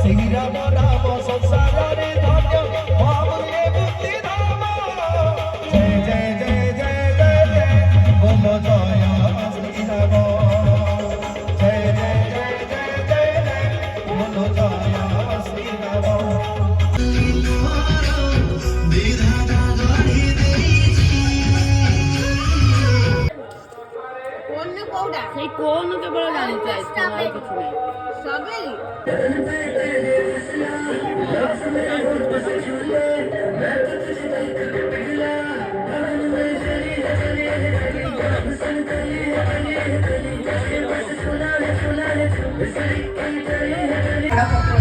শ্রীরাম রাম সংসারে ধন্য ভাবলে মুক্তি ধাম জয় জয় জয় জয় জয় জয় বলো জয় শ্রীরাম জয় জয় জয় জয় জয় জয় বলো জয় শ্রীরাম সেই কোন কেবল জানতে চাইছি আর কিছু নেই সবই Gracias.